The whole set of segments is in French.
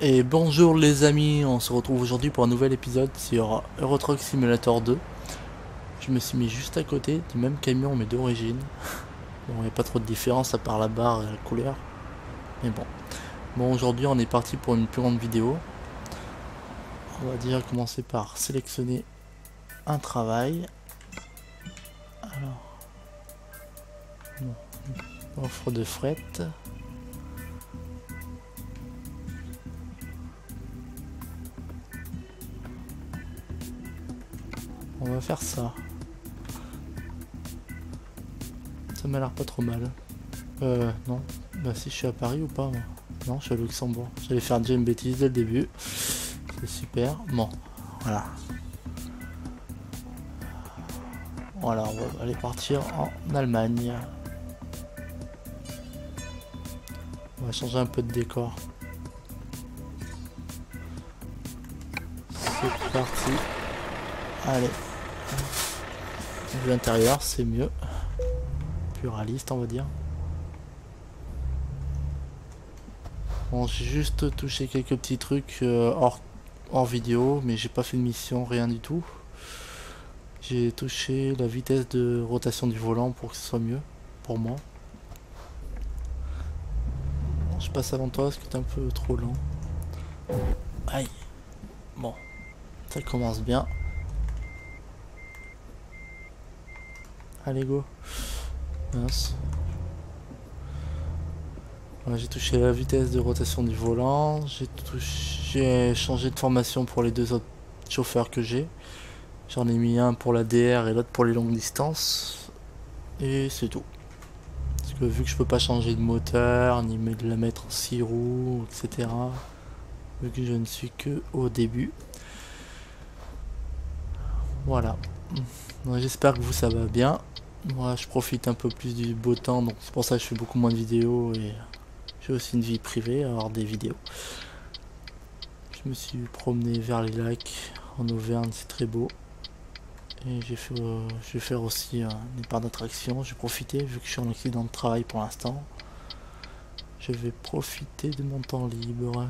Et bonjour les amis, on se retrouve aujourd'hui pour un nouvel épisode sur Euro Truck Simulator 2. Je me suis mis juste à côté du même camion mais d'origine. Bon, il n'y a pas trop de différence à part la barre et la couleur. Mais bon. Bon, aujourd'hui on est parti pour une plus grande vidéo. On va déjà commencer par sélectionner un travail. Alors, non. Offre de fret. On va faire ça. Ça m'a l'air pas trop mal. Non. Bah si, je suis à Paris ou pas moi? Non, je suis à Luxembourg. J'allais faire déjà une bêtise dès le début. C'est super. Bon, voilà. Voilà, on va aller partir en Allemagne. On va changer un peu de décor. C'est parti. Allez. L'intérieur, c'est mieux. Plus réaliste, on va dire. Bon, j'ai juste touché quelques petits trucs hors vidéo, mais j'ai pas fait de mission, rien du tout. J'ai touché la vitesse de rotation du volant pour que ce soit mieux, pour moi. Bon, je passe avant toi parce que t'es un peu trop lent. Aïe. Bon, ça commence bien. Allez, go. Mince. Ouais, j'ai touché la vitesse de rotation du volant. J'ai changé de formation pour les deux autres chauffeurs que j'ai. J'en ai mis un pour la DR et l'autre pour les longues distances. Et c'est tout. Parce que vu que je peux pas changer de moteur, ni de la mettre en 6 roues, etc. Vu que je ne suis que au début. Voilà. J'espère que vous ça va bien. Moi je profite un peu plus du beau temps, donc c'est pour ça que je fais beaucoup moins de vidéos et j'ai aussi une vie privée, avoir des vidéos. Je me suis promené vers les lacs en Auvergne, c'est très beau. Et je vais faire aussi des parcs d'attraction. J'ai profité, vu que je suis en accident de travail pour l'instant. Je vais profiter de mon temps libre.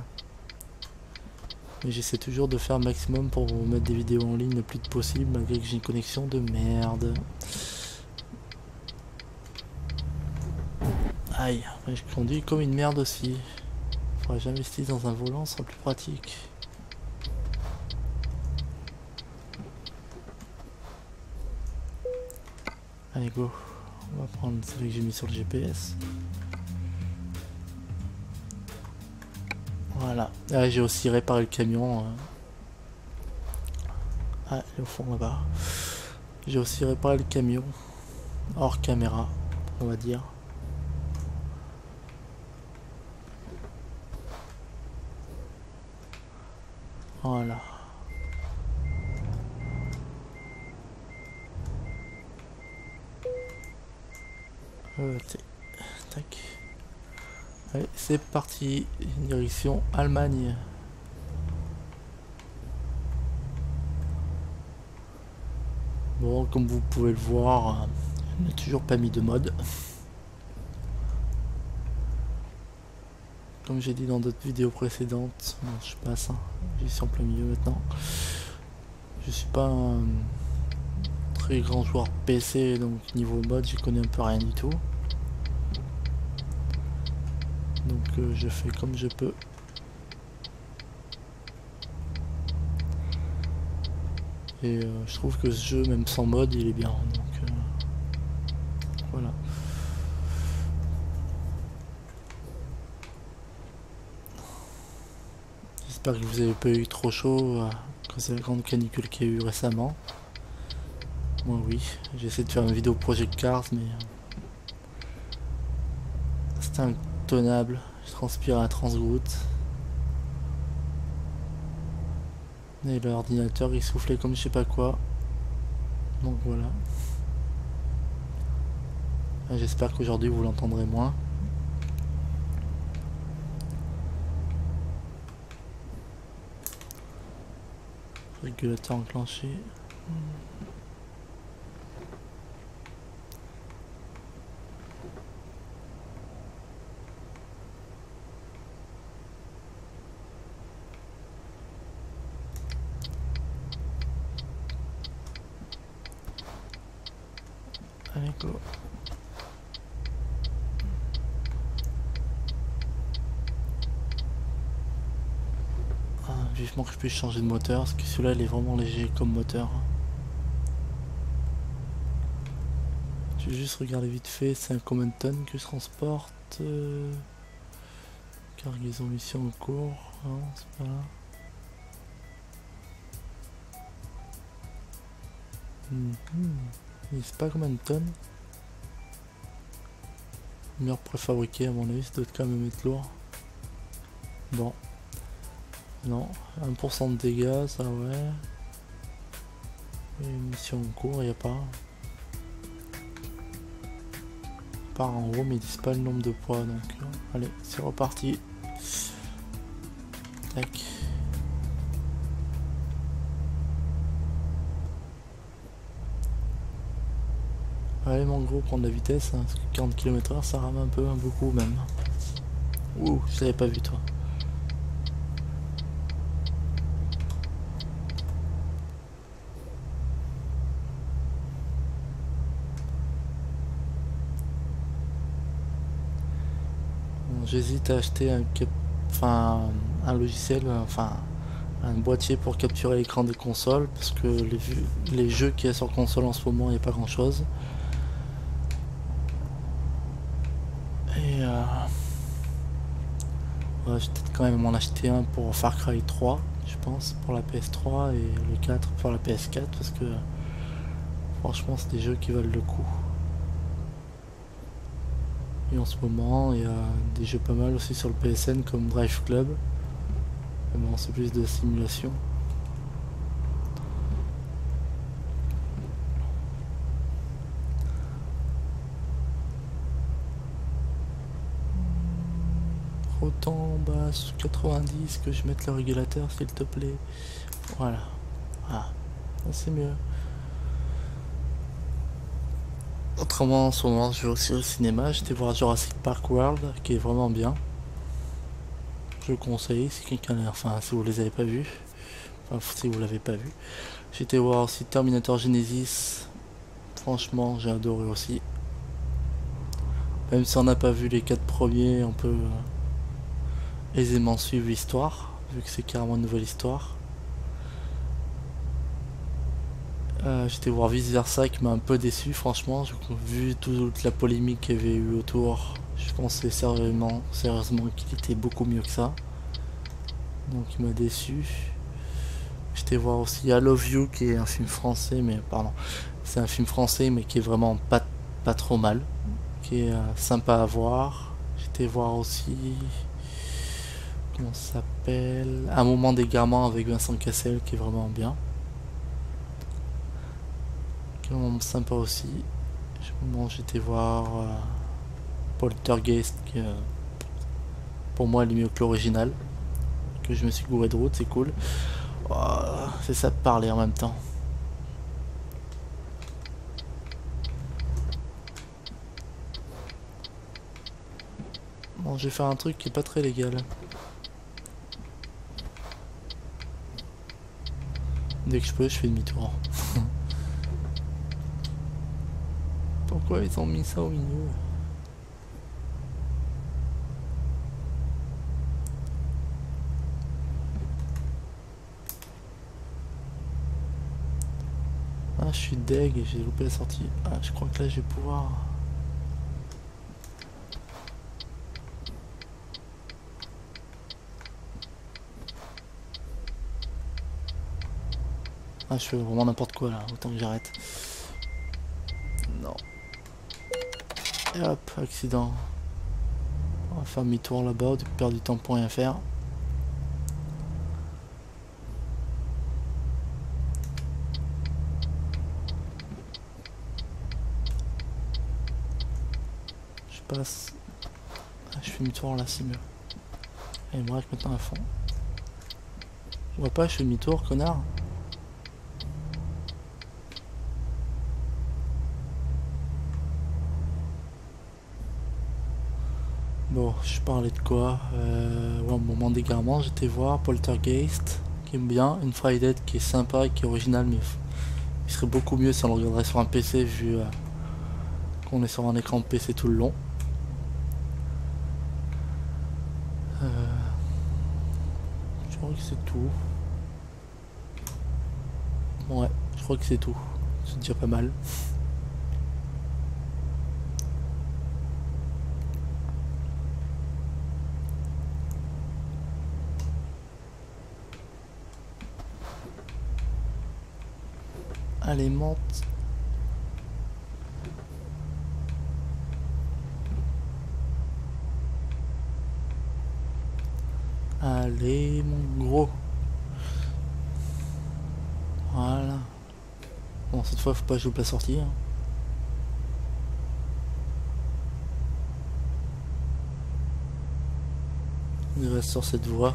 Mais j'essaie toujours de faire un maximum pour vous mettre des vidéos en ligne le plus possible, malgré que j'ai une connexion de merde. Aïe, je conduis comme une merde aussi. Faudrait que j'investisse dans un volant, ce sera plus pratique. Allez go, on va prendre celui que j'ai mis sur le GPS. Voilà, ah, j'ai aussi réparé le camion. Ah, il est au fond là-bas. J'ai aussi réparé le camion, hors caméra, on va dire. Voilà. Tac. Allez, c'est parti. Direction Allemagne. Bon, comme vous pouvez le voir, je n'ai toujours pas mis de mode. Comme j'ai dit dans d'autres vidéos précédentes, bon, je passe, hein. J'y suis en plein milieu maintenant. Je suis pas un très grand joueur PC, donc niveau mode, j'y connais un peu rien du tout. Donc je fais comme je peux. Et je trouve que ce jeu, même sans mode, il est bien. Donc voilà. J'espère que vous n'avez pas eu trop chaud à cause de la grande canicule qu'il y a eu récemment. Moi oui, j'essaie de faire une vidéo Project Cars mais c'est intenable. Je transpire à la transgoutte. Et l'ordinateur il soufflait comme je sais pas quoi. Donc voilà. J'espère qu'aujourd'hui vous l'entendrez moins. Régulateur enclenché. Allez, go. Ah, vivement que je puisse changer de moteur, parce que celui-là il est vraiment léger comme moteur. Je vais juste regarder vite fait, c'est un combien de tonnes que je transporte. Cargaison mission en cours, non c'est pas là. Il sait pas combien de tonnes. Mur préfabriqué à mon avis, ça doit quand même être lourd. Bon. Non, 1% de dégâts, ça ouais. Et mission en cours, il n'y a pas. Part en haut, mais ils disent pas le nombre de poids, donc allez, c'est reparti. Tac. Allez mon gros, prendre la vitesse, hein, parce que 40 km/h ça rame un peu, beaucoup même. Ouh, je l'avais pas vu toi. Bon, j'hésite à acheter un logiciel, un boîtier pour capturer l'écran des consoles, parce que les jeux qu'il y a sur console en ce moment, il n'y a pas grand chose. Et ouais, je vais peut-être quand même en acheter un pour Far Cry 3, je pense, pour la PS3, et le 4 pour la PS4, parce que franchement c'est des jeux qui valent le coup. Et en ce moment il y a des jeux pas mal aussi sur le PSN comme Drive Club. Mais bon, c'est plus de simulation. Autant bas sous 90 que je mette le régulateur s'il te plaît. Voilà. Ah, c'est mieux. Autrement, en ce moment, je vais aussi au cinéma. J'étais voir Jurassic Park World, qui est vraiment bien. Je le conseille si quelqu'un, si vous les avez pas vus, si vous l'avez pas vu. J'étais voir aussi Terminator Genesis. Franchement, j'ai adoré aussi. Même si on n'a pas vu les 4 premiers, on peut aisément suivre l'histoire, vu que c'est carrément une nouvelle histoire. J'étais voir Vice Versa qui m'a un peu déçu, franchement, vu toute la polémique qu'il y avait eu autour. Je pensais sérieusement qu'il était beaucoup mieux que ça. Donc il m'a déçu. J'étais voir aussi I Love You qui est un film français, mais pardon, c'est un film français mais qui est vraiment pas trop mal, qui est sympa à voir. J'étais voir aussi, comment ça s'appelle, Un moment d'égarement avec Vincent Cassel qui est vraiment bien. Qui est vraiment sympa aussi. Bon, j'étais voir Poltergeist qui pour moi elle est mieux que l'original. Que je me suis gouré de route, c'est cool. Oh, c'est ça de parler en même temps. Bon, je vais faire un truc qui est pas très légal. Dès que je peux, je fais demi-tour. Pourquoi ils ont mis ça au milieu? Ah, je suis deg et j'ai loupé la sortie. Ah, je crois que là, je vais pouvoir... Ah, je fais vraiment n'importe quoi là, autant que j'arrête. Non. Et hop, accident. On va faire demi-tour là-bas, de perdre du temps pour rien faire. Je passe. Ah, je fais demi-tour là, c'est mieux. Et il me reste maintenant à fond. Je vois pas, je fais demi-tour, connard. Bon, je parlais de quoi ouais, au moment d'égarement, j'étais voir Poltergeist, qui est bien, une Friday qui est sympa et qui est original, mais il serait beaucoup mieux si on le regarderait sur un PC vu On est sur un écran de PC tout le long. Je crois que c'est tout. Ouais, je crois que c'est tout. C'est déjà pas mal. Allez, monte. Allez, mon gros. Voilà. Bon, cette fois, faut pas que je loupe la sortie. Hein. Il reste sur cette voie.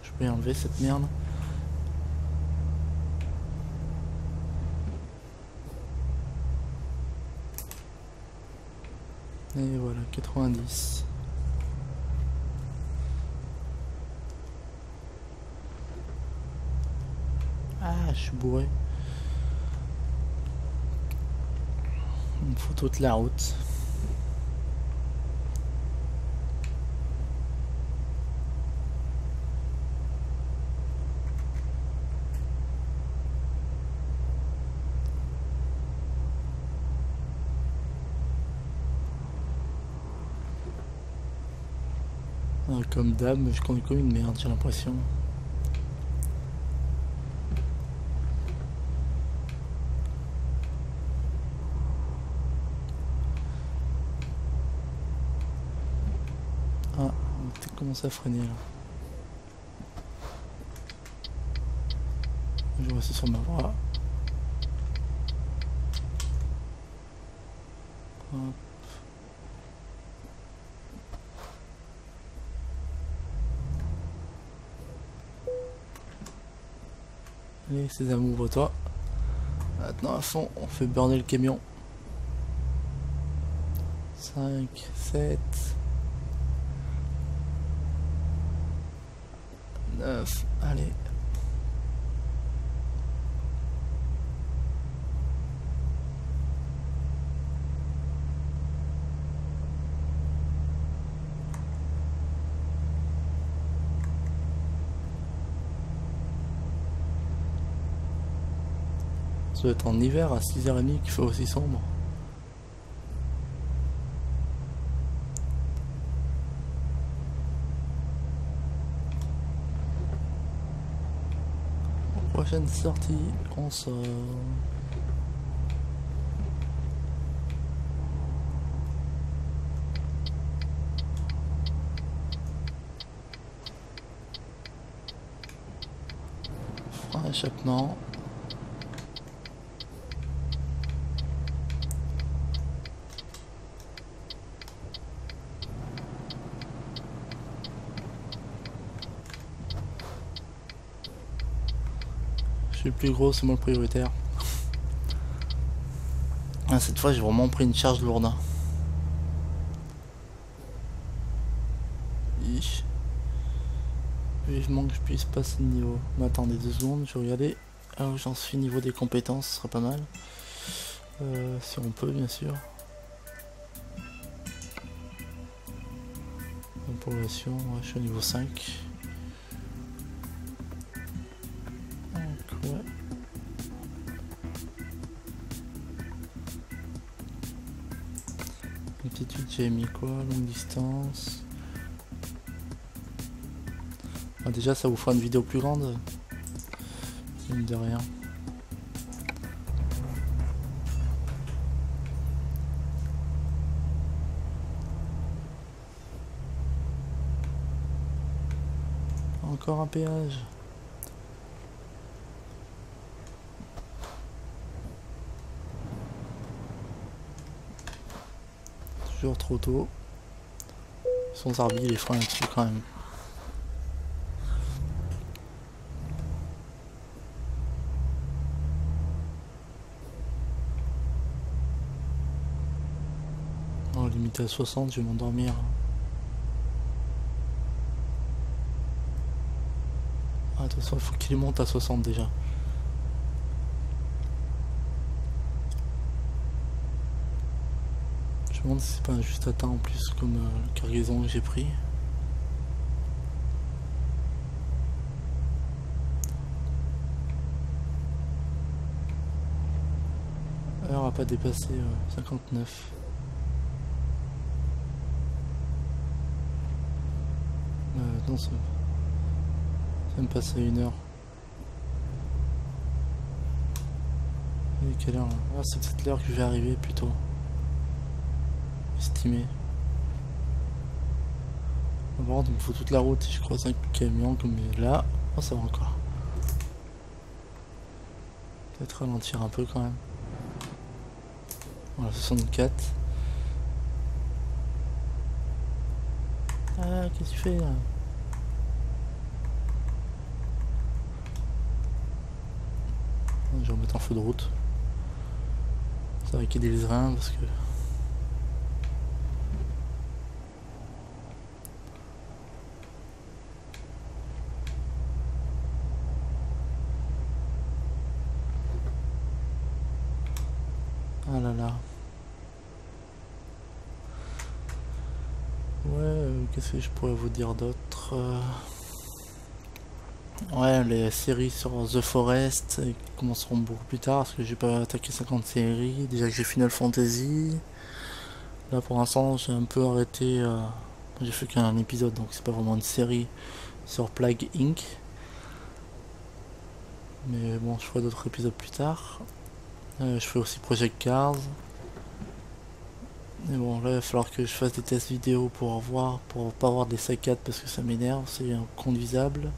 Je vais enlever cette merde. Et voilà, 90. Ah, je suis bourré. Une photo de la route. Comme d'hab, je conduis comme une merde, j'ai l'impression. Ah, on va peut-être commencer à freiner là. Je vais rester sur ma voie. Hop. Allez, Sésame, ouvre-toi. Maintenant à fond, on fait burner le camion. 5, 7, 9, allez. Ça doit être en hiver à 6h30 qu'il fait aussi sombre. Prochaine sortie, on sort. Frein échappement. Je suis le plus gros, c'est moi le prioritaire. Ah, cette fois j'ai vraiment pris une charge lourde. Vivement que je puisse passer le niveau. Mais attendez 2 secondes, je vais regarder. Ah, où j'en suis niveau des compétences, ce serait pas mal. Si on peut, bien sûr. Progression, ouais, je suis au niveau 5. Donc, ouais. Aptitude, j'ai mis quoi? Longue distance. Ah, déjà, ça vous fera une vidéo plus grande. Mine de rien. Encore un péage. toujours trop tôt. Son Zarbi, les freins là-dessus quand même. Oh, limité à 60, je vais m'endormir. Ah, attention, il faut qu'il monte à 60 déjà. Je me demande si c'est pas un juste à temps en plus, comme la cargaison que j'ai pris. Alors, on va pas dépasser 59. Non, ça me passe à 1 heure. Il est quelle heure là? Ah, c'est peut-être l'heure que je vais arriver plutôt. Estimé. Bon, il me faut toute la route. Si je croise un camion comme là, oh, ça va encore. Peut-être ralentir un peu quand même. Voilà, 64. Ah, qu'est-ce que tu fais là? Je vais remettre en feu de route. Ça va qu'il y ait des reins parce que... Ah là là. Ouais, qu'est-ce que je pourrais vous dire d'autre? Ouais, les séries sur The Forest commenceront beaucoup plus tard parce que j'ai pas attaqué 50 séries. Déjà que j'ai Final Fantasy. Là pour l'instant j'ai un peu arrêté. J'ai fait qu'un épisode donc c'est pas vraiment une série sur Plague Inc. Mais bon, je ferai d'autres épisodes plus tard. Je fais aussi Project Cars. Mais bon, là il va falloir que je fasse des tests vidéo pour voir, pour pas avoir des saccades parce que ça m'énerve, c'est inconduisable.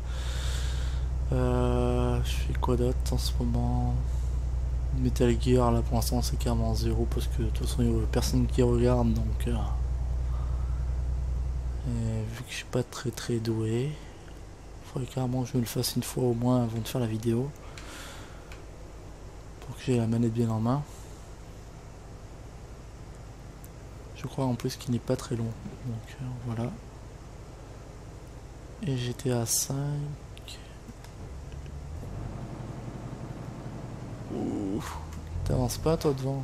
Je fais quoi d'autre en ce moment? Metal Gear là pour l'instant c'est carrément zéro parce que de toute façon il n'y a personne qui regarde donc et vu que je suis pas très doué, il faudrait carrément que je me le fasse une fois au moins avant de faire la vidéo pour que j'ai la manette bien en main. Je crois en plus qu'il n'est pas très long donc voilà. Et j'étais à 5. Ouf, t'avances pas toi devant.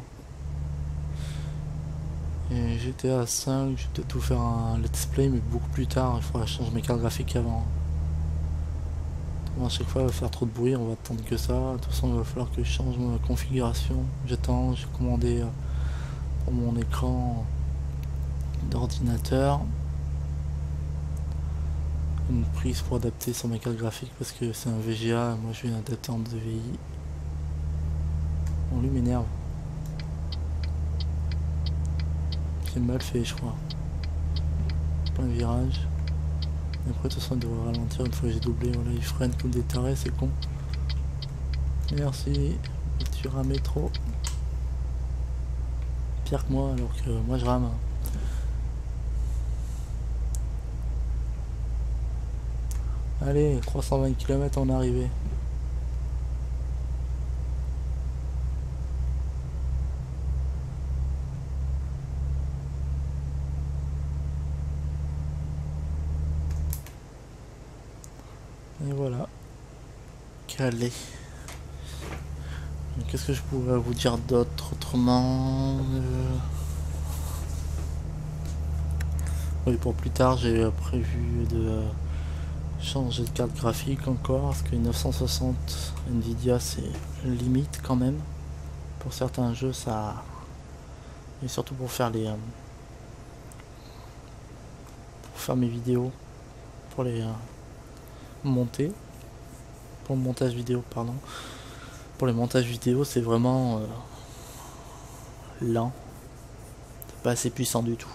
Et GTA 5, je vais peut-être vous faire un let's play mais beaucoup plus tard, il faudra changer mes cartes graphiques avant. Bon, à chaque fois il va faire trop de bruit, on va attendre que ça. De toute façon il va falloir que je change ma configuration. J'attends, j'ai commandé pour mon écran d'ordinateur une prise pour adapter sur mes cartes graphiques parce que c'est un VGA, moi je vais adapter en DVI. Bon, lui m'énerve. C'est mal fait je crois. Plein de virage. Et après de toute façon il devrait ralentir une fois que j'ai doublé. Voilà, il freine comme des tarés, c'est con. Merci. Et tu ramais trop. Pire que moi alors que moi je rame. Allez, 320 km on est arrivé. Et voilà. Calé. Qu'est-ce que je pourrais vous dire d'autre autrement Oui, pour plus tard, j'ai prévu de changer de carte graphique encore, parce que 960 Nvidia c'est limite quand même. Pour certains jeux, ça... Et surtout pour faire les... pour faire mes vidéos, pour les monter. Pour le montage vidéo, pardon. Pour les montages vidéo, c'est vraiment lent. C'est pas assez puissant du tout.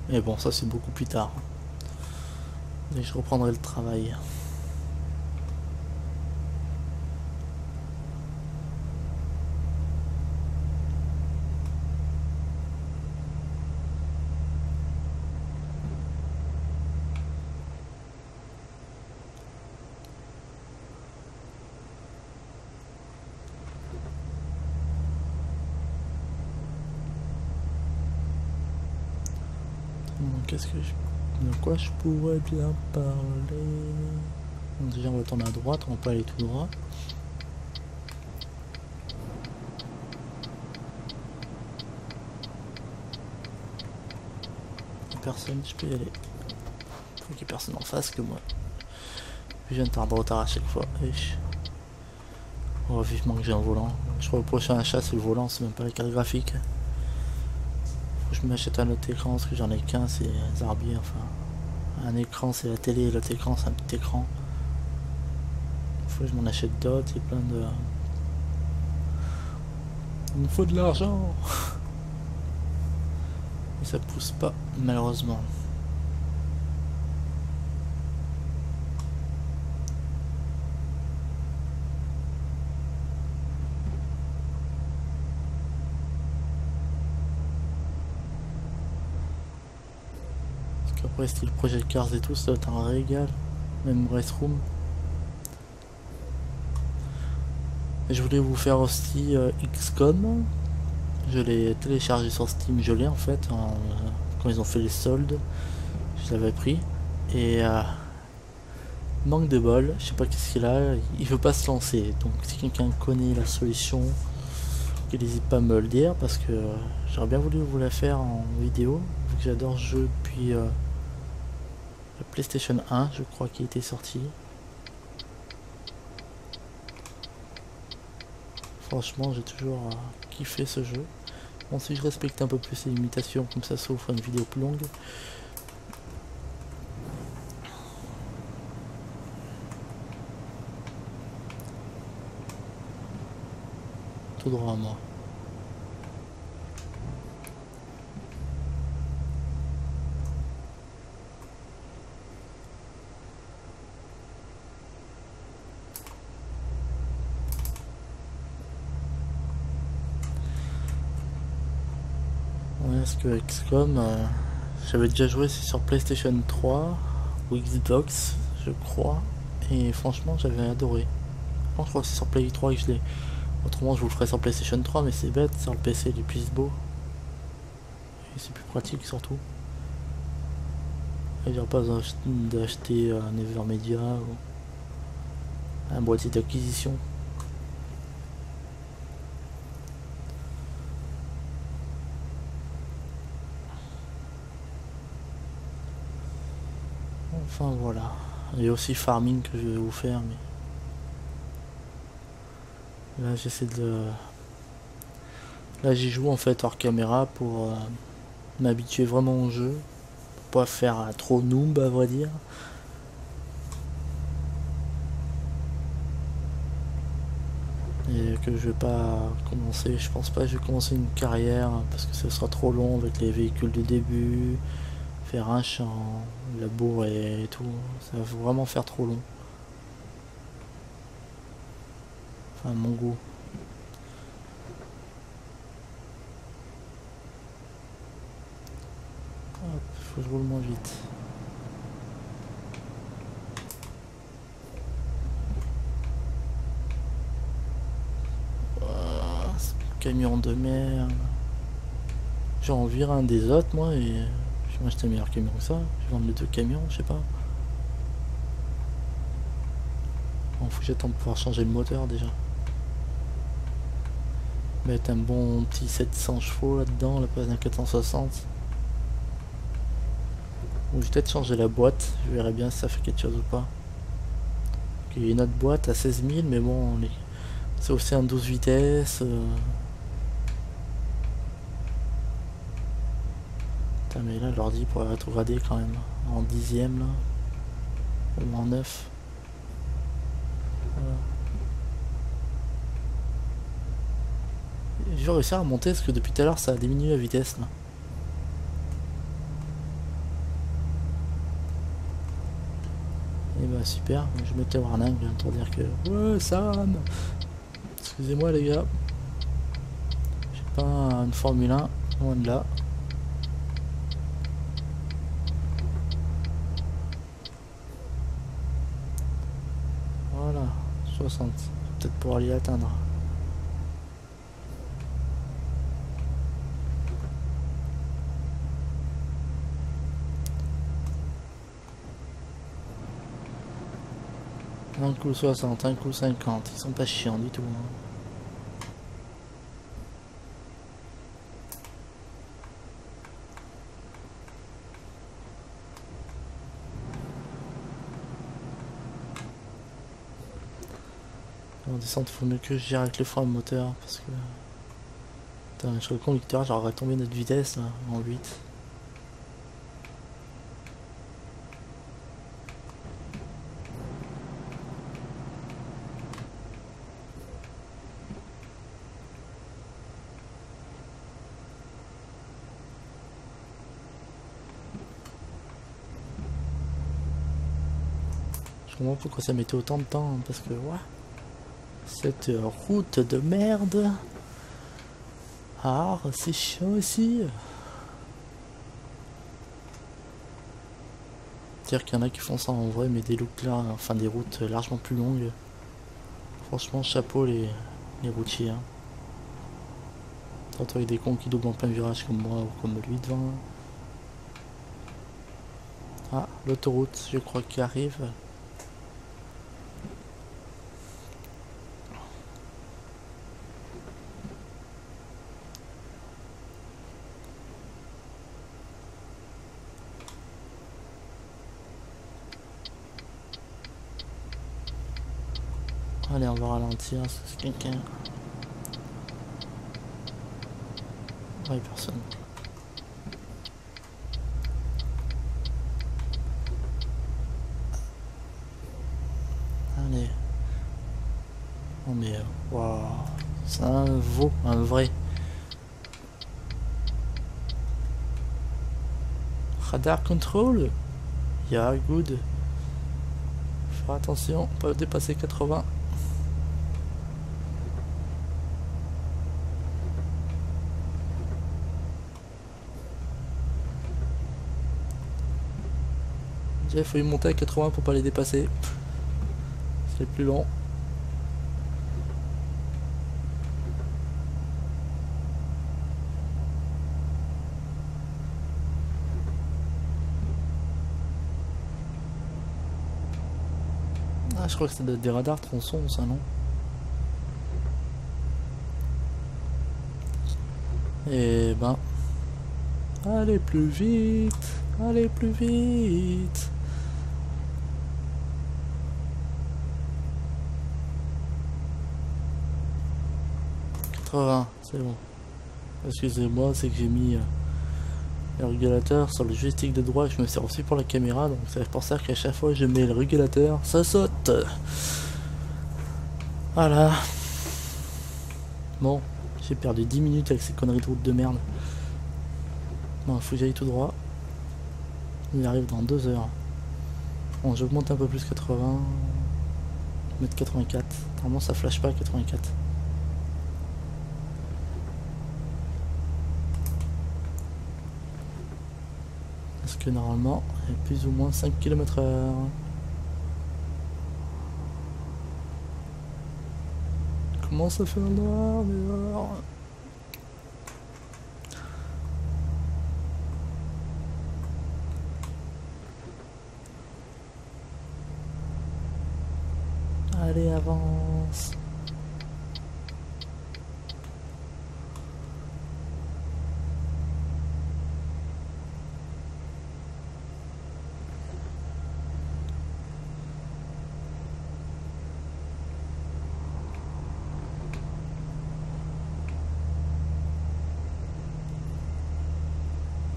Mais bon, ça c'est beaucoup plus tard. Et je reprendrai le travail. Qu'est-ce que je... De quoi je pourrais bien parler? Bon, déjà on va tourner à droite, on va pas aller tout droit. Personne, je peux y aller. Faut qu'il y ait personne en face que moi. Je viens de tarder en retard à chaque fois. Oh, vivement que j'ai un volant. Je crois que le prochain achat c'est le volant, c'est même pas la carte graphique. Faut que je m'achète un autre écran parce que j'en ai qu'un, c'est Zarbi. Enfin, un écran c'est la télé et l'autre écran c'est un petit écran. Faut que je m'en achète d'autres, il y a plein de... Il me faut de l'argent. Mais ça pousse pas malheureusement. Après style Project Cars et tout, ça doit être un régal. Même Restroom. Et je voulais vous faire aussi XCOM. Je l'ai téléchargé sur Steam, je l'ai en fait. Quand ils ont fait les soldes, je l'avais pris. Et manque de bol, je sais pas qu'est-ce qu'il a, il veut pas se lancer. Donc si quelqu'un connaît la solution, qu'il n'hésite pas à me le dire parce que j'aurais bien voulu vous la faire en vidéo, vu que j'adore ce jeu depuis la PlayStation 1, je crois qu'il était sorti. Franchement, j'ai toujours kiffé ce jeu. Bon, si je respecte un peu plus les limitations, comme ça vous fera une vidéo plus longue. Tout droit à moi. Parce que XCOM, j'avais déjà joué sur PlayStation 3 ou Xbox, je crois, et franchement j'avais adoré. Je crois que c'est sur Play 3 que je l'ai. Autrement je vous le ferai sur PlayStation 3, mais c'est bête, sur le PC du plus beau. Et c'est plus pratique surtout. Il n'y a pas d'acheter un Evermedia ou un boîtier d'acquisition. Enfin voilà. Il y a aussi Farming que je vais vous faire, mais là j'essaie de... Là j'y joue en fait hors caméra pour m'habituer vraiment au jeu. Pour pas faire trop noob à vrai dire. Et que je vais pas commencer, je pense pas que je vais commencer une carrière parce que ce sera trop long avec les véhicules du début. Faire un champ, labourer et tout, ça va vraiment faire trop long. Enfin, mon goût. Hop, faut que je roule moins vite. Camion de merde. J'ai envie un des autres, moi, et je vais m'acheter un meilleur camion que ça. Je vais vendre les deux camions, je sais pas. Bon, faut que j'attende de pouvoir changer le moteur déjà. Mettre un bon petit 700 chevaux là-dedans, la place d'un 460. Ou je vais peut-être changer la boîte, je verrai bien si ça fait quelque chose ou pas. Il y a une autre boîte à 16 000, mais bon, c'est aussi un 12 vitesses. Putain, mais là, l'ordi pourrait rétrograder quand même. En 10e là. Ou en 9. Voilà. Je vais réussir à remonter parce que depuis tout à l'heure ça a diminué la vitesse là. Et bah super, je mettais warning pour dire que ouais Sam. Excusez-moi les gars. J'ai pas une Formule 1, loin de là. Voilà, 60. Peut-être pouvoir l'y atteindre. Un coup 60, un coup 50, ils sont pas chiants du tout. Hein. En descente, faut mieux que je gère avec le frein moteur parce que. Putain, je serais le conducteur, j'aurais tombé notre vitesse là, en 8. Je comprends pourquoi ça mettait autant de temps, parce que ouais, cette route de merde. Ah, c'est chiant aussi. C'est-à-dire qu'il y en a qui font ça en vrai, mais des looks là, enfin des routes largement plus longues. Franchement, chapeau les routiers. Hein. Surtout avec des cons qui doublent en plein virage comme moi ou comme lui devant. Ah, l'autoroute, je crois qu'il arrive. Allez, on va ralentir, c'est quelqu'un. Ouais, personne. Allez. Oh mais, waouh, c'est un veau, un vrai. Radar control. Yeah, good. Faire attention, pas dépasser 80. Il faut y monter à 80 pour pas les dépasser. C'est plus long. Ah, je crois que c'est des radars tronçons, ça, non? Et ben... Allez plus vite! Allez plus vite! C'est bon. Excusez-moi, c'est que j'ai mis le régulateur sur le joystick de droite. Je me sers aussi pour la caméra, donc c'est pour ça qu'à chaque fois je mets le régulateur, ça saute. Voilà. Bon, j'ai perdu 10 minutes avec ces conneries de route de merde. Bon, faut que j'aille tout droit. Il arrive dans 2 heures. Bon, j'augmente un peu plus 80. Je vais mettre 84. Normalement ça flash pas à 84. Parce que normalement, il y a plus ou moins 5 km/h. Comment ça fait un noir, mais alors... Allez, avance.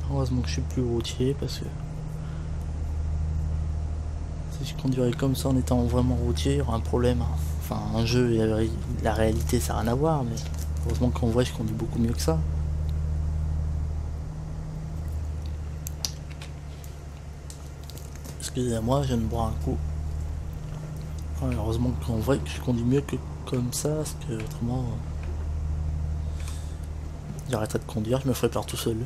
Heureusement que je suis plus routier parce que si je conduirais comme ça en étant vraiment routier, il y aurait un problème. Enfin, un jeu et la réalité ça n'a rien à voir, mais heureusement qu'en vrai je conduis beaucoup mieux que ça. Excusez-moi, je viens de boire un coup. Ouais, heureusement qu'en vrai je conduis mieux que comme ça, parce que autrement j'arrêterais de conduire, je me ferais peur tout seul.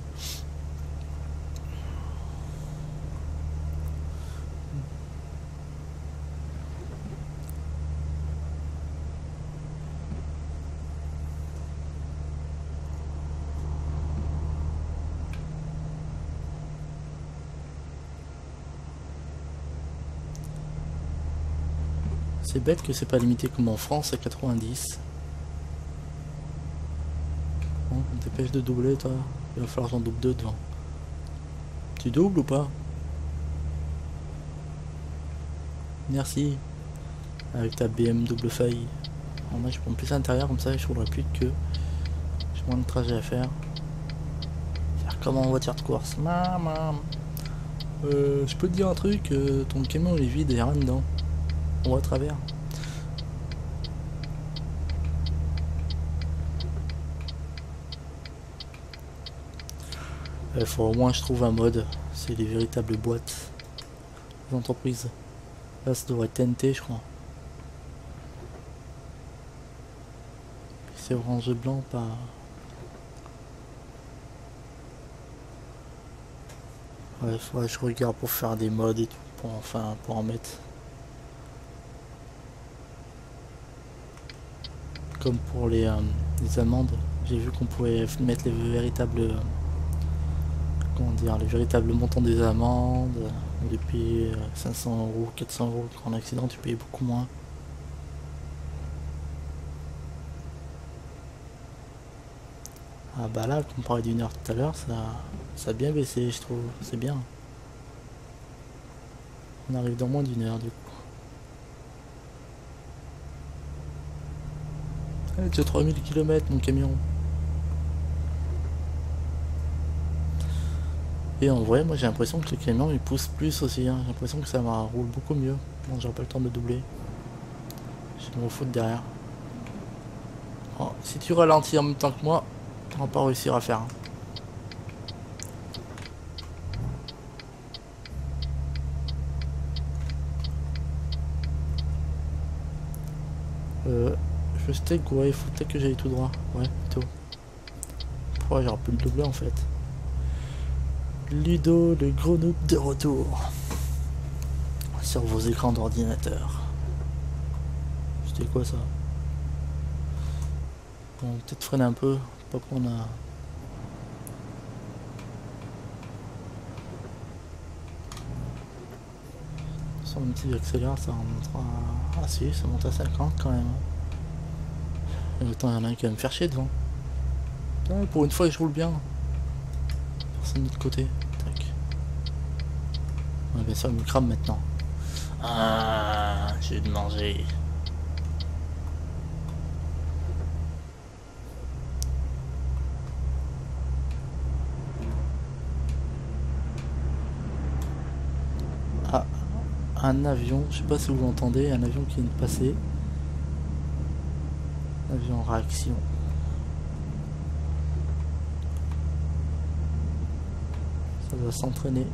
C'est bête que c'est pas limité comme en France à 90. Bon, on dépêche de doubler toi. Il va falloir que j'en double deux devant. Tu doubles ou pas? Merci. Avec ta BM double feuille. Alors moi je prends plus à l'intérieur comme ça je roulerai plus de queue. J'ai moins de trajet à faire. Faire comme en voiture de course. Maman. Je peux te dire un truc, ton camion il est vide, il n'y a rien dedans. On voit à travers. Il faut au moins je trouve un mode. C'est les véritables boîtes. Les entreprises. Là ça devrait être TNT je crois. C'est orange et blanc pas. Ouais, faudrait que je regarde pour faire des mods et tout, pour en mettre. Comme pour les amendes, j'ai vu qu'on pouvait mettre les véritables, comment dire, les véritables montants des amendes. Depuis 500 €, 400 € pour un accident, tu payes beaucoup moins. Ah bah là, comparé d'une heure tout à l'heure, ça a bien baissé, je trouve. C'est bien. On arrive dans moins d'une heure du coup. Ah, j'ai 3000 km mon camion. Et en vrai, moi j'ai l'impression que le camion il pousse plus aussi. Hein. J'ai l'impression que ça roule beaucoup mieux. Bon, j'aurai pas le temps de doubler. Je vais me foutre derrière. Oh, si tu ralentis en même temps que moi, on va pas réussir à faire. Je steak, ouais, il faut peut-être que j'aille tout droit. Ouais, plutôt. Pourquoi j'aurais pu le doubler en fait. Ludo, le gros noob de retour. Sur vos écrans d'ordinateur. C'était quoi ça? Bon, peut-être freiner un peu. Pas qu'on a. Sur un petit accélère, ça remontera. Ah si, ça monte à 50 quand même. Et autant il y en a un qui va me faire chier devant. Ah, pour une fois, je roule bien. Personne de l'autre côté. Tac. Ouais, bien sûr, il me crame maintenant. Ah, j'ai de manger. Ah, un avion, je sais pas si vous l'entendez, un avion qui vient de passer. Avion en réaction. Ça doit s'entraîner.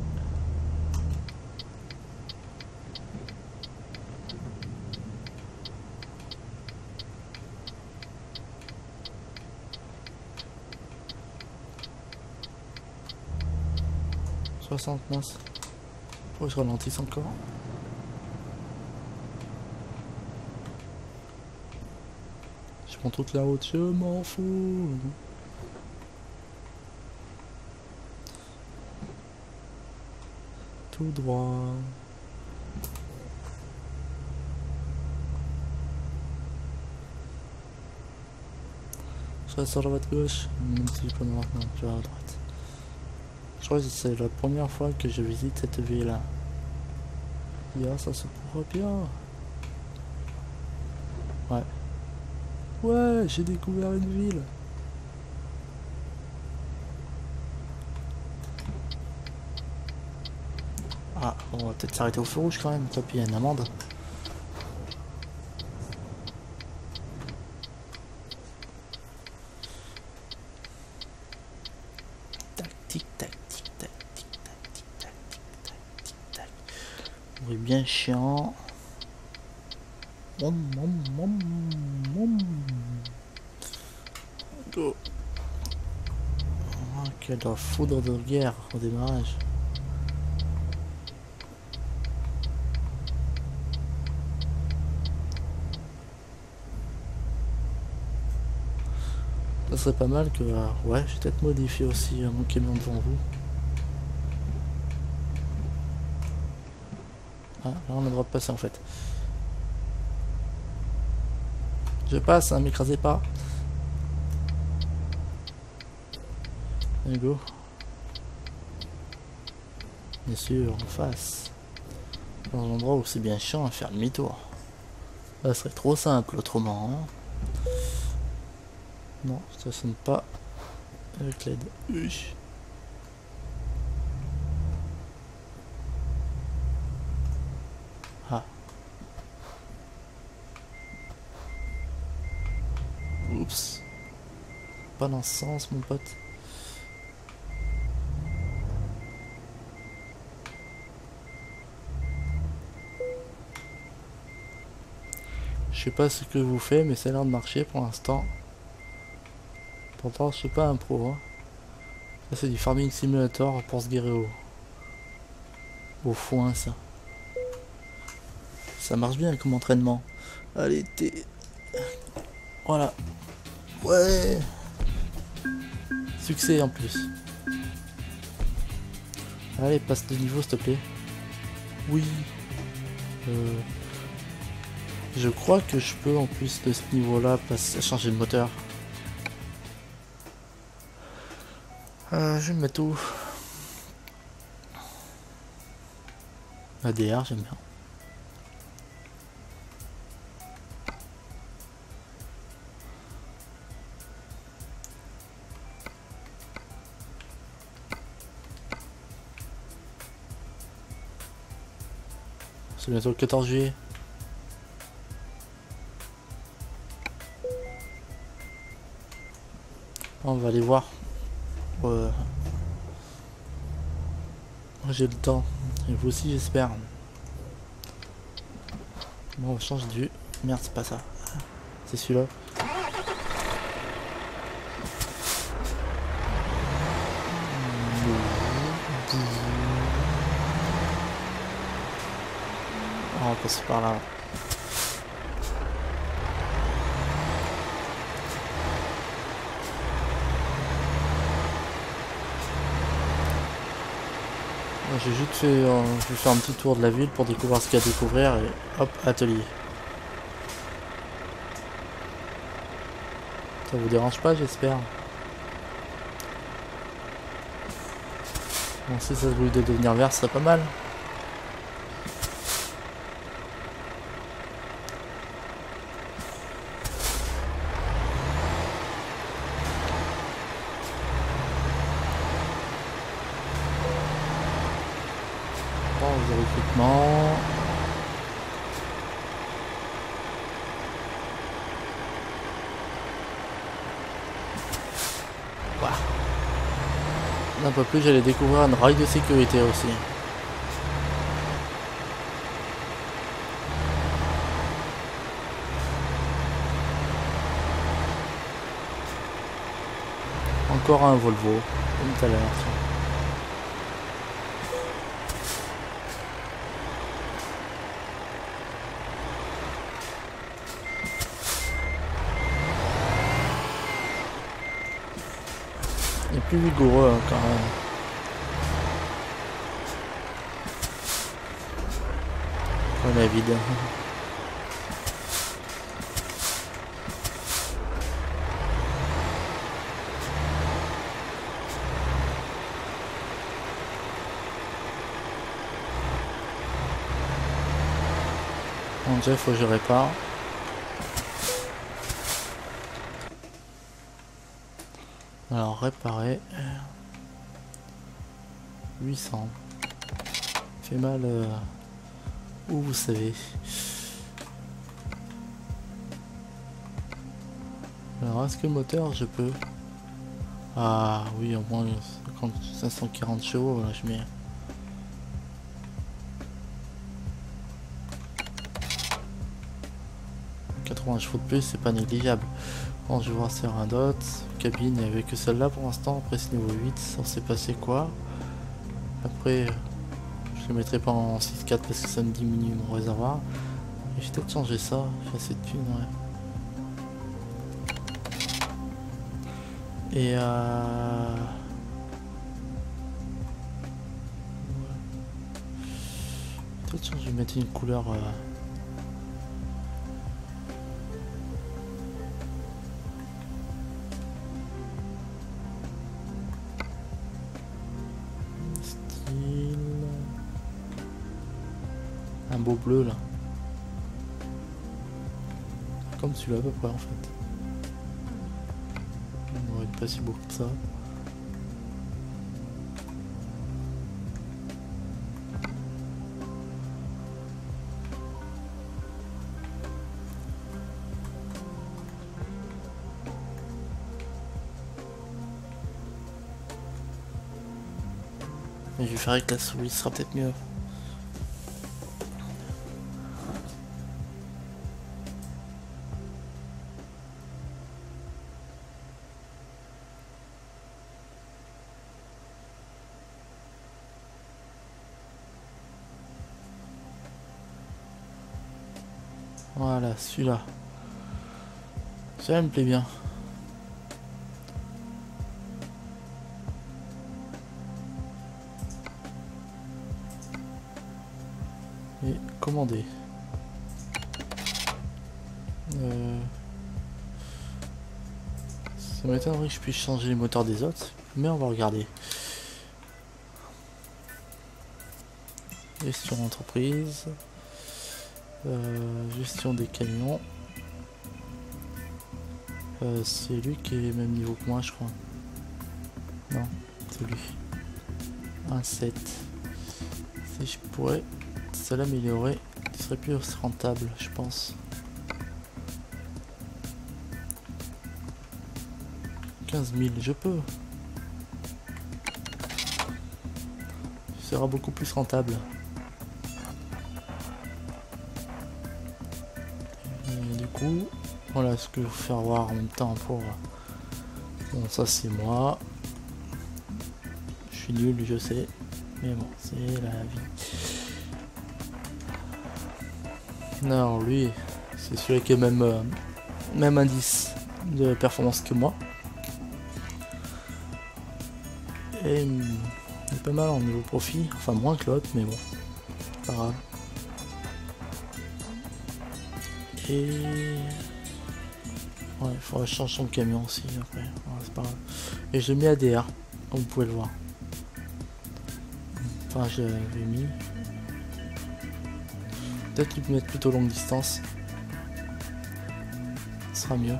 Mince. Pourquoi je ralentisse encore? Je prends toute la route, je m'en fous. Tout droit. Je reste sur la voie de gauche, même si je peux non, je vais à droite. Je crois que c'est la première fois que je visite cette ville. Yeah, ça se pourra bien. Ouais. Ouais, j'ai découvert une ville. Ah, on va peut-être s'arrêter au feu rouge quand même, puis il y a une amende. Oui, bien chiant. Go. Oh, quelle foudre de guerre au démarrage. Ça serait pas mal que... ouais, je vais peut-être modifier aussi mon camion devant vous. Ah, là on a le droit de passer en fait. Je passe, hein, m'écrasez pas. Allez, go. Bien sûr, en face. Dans un endroit où c'est bien chiant à faire demi-tour. Ça serait trop simple autrement. Hein. Non, ça sonne pas avec l'aide. Ah. Oups. Pas dans ce sens, mon pote. Je sais pas ce que vous faites, mais ça a l'air de marcher pour l'instant. Pourtant, je suis pas un pro. Hein. Ça, c'est du farming simulator pour se guérir au foin, ça. Ça marche bien comme entraînement. Allez, t'es... Voilà. Ouais. Succès en plus. Allez, passe de niveau, s'il te plaît. Oui. Je crois que je peux en plus de ce niveau-là changer de moteur. Je vais me mettre où? ADR, j'aime bien. C'est bientôt le 14 juillet. On va aller voir. J'ai le temps. Et vous aussi, j'espère. Bon, on change de vue. Merde, c'est pas ça. C'est celui-là. On va passer par là. J'ai juste fait, je vais faire un petit tour de la ville pour découvrir ce qu'il y a à découvrir et hop, atelier. Ça vous dérange pas, j'espère. Bon, si ça se voulait de devenir vert, ce serait pas mal. Bon, les recrutements. Un peu plus, j'allais découvrir une rail de sécurité aussi. Encore un Volvo, comme tout à l'heure. Il est plus vigoureux hein, quand même. Quand il est vide. Bon, déjà, il faut que je répare. Alors, réparer. 800. Fait mal où vous savez. Alors, est-ce que le moteur, je peux? Ah oui, au moins 540 chevaux, là, je mets. Un chevaux de plus, c'est pas négligeable. Bon, je vais voir sur un dot. Cabine, il n'y avait que celle-là pour l'instant. Après, c'est niveau 8, ça s'est passé quoi? Après, je le mettrai pas en 6.4 parce que ça me diminue mon réservoir. Et je vais peut-être changer ça. J'ai assez de thunes, ouais. Et peut-être je vais mettre une couleur. Un beau bleu là. Comme celui-là à peu près en fait. On va être pas si beau que ça. Mais je vais faire avec la souris, ce sera peut-être mieux. Voilà, celui-là. Ça me plaît bien. Et commander. Ça m'étonnerait que je puisse changer les moteurs des autres, mais on va regarder. Gestion entreprise. Gestion des camions. C'est lui qui est même niveau que moi, je crois. Non, c'est lui. 1,7. Si je pourrais ça l'améliorer, il serait plus rentable, je pense. 15 000, je peux. Ce sera beaucoup plus rentable. Et du coup, voilà ce que je vais vous faire voir en même temps pour... Bon, ça c'est moi. Je suis nul, je sais. Mais bon, c'est la vie. Non, lui, c'est celui qui a même indice de performance que moi. Et il est pas mal en niveau profit, enfin moins que l'autre, mais bon, pas grave. Et ouais, il faudra changer son camion aussi après, ouais, c'est pas grave. Et je mets ADR, comme vous pouvez le voir. Enfin, je l'avais mis. Peut-être qu'il peut mettre plutôt longue distance. Ce sera mieux.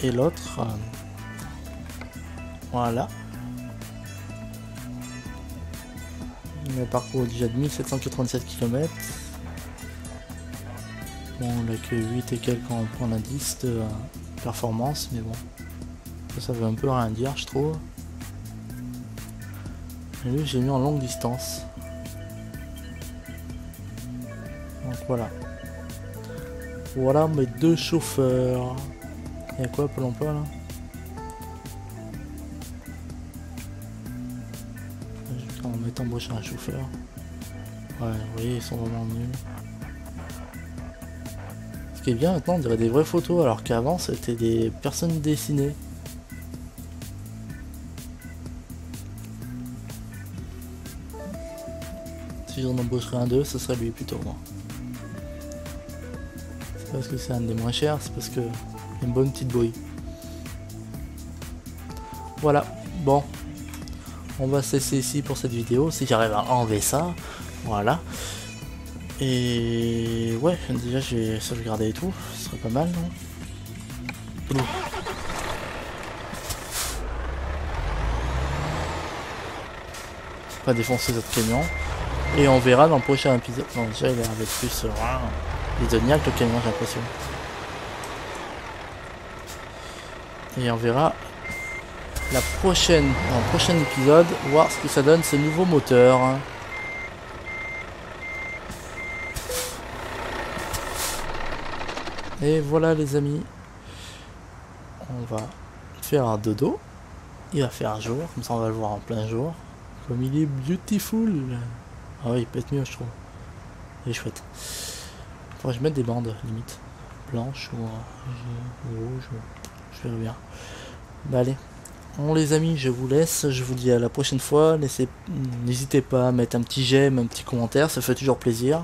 Et l'autre, voilà. Il a parcouru déjà de 1787 km. Bon, on a que 8 et quelques quand on prend l'indice de performance, mais bon. Ça veut un peu rien dire, je trouve. Et lui, j'ai mis en longue distance. Donc voilà. Voilà mes deux chauffeurs. Il y a quoi, Pôle emploi là? On va mettre embaucher un chauffeur. Ouais, vous voyez, ils sont vraiment nuls. Ce qui est bien maintenant, on dirait des vraies photos, alors qu'avant c'était des personnes dessinées. Si j'en embaucherais un d'eux, ce serait lui plutôt moi. C'est parce que c'est un des moins chers, c'est parce que il y a une bonne petite bouille. Voilà, bon. On va se laisser ici pour cette vidéo, si j'arrive à enlever ça. Voilà. Et ouais, déjà je vais sauvegarder et tout, ce serait pas mal, non? Pas défoncer notre camion. Et on verra dans le prochain épisode. Non, déjà il a l'air d'être plus idoniaque le camion, j'ai l'impression. Et on verra dans le prochain épisode, voir ce que ça donne ce nouveau moteur. Et voilà les amis. On va faire un dodo. Il va faire jour, comme ça on va le voir en plein jour. Comme il est beautiful. Ah oui, il peut être mieux je trouve. Il est chouette. Faudrait que je mette des bandes limite. Blanches ou rouges. Je verrai bien. Bah allez. Bon les amis, je vous laisse. Je vous dis à la prochaine fois. N'hésitez pas à mettre un petit j'aime, un petit commentaire. Ça fait toujours plaisir.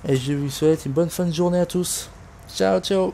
Et je vous souhaite une bonne fin de journée à tous. Ciao, ciao.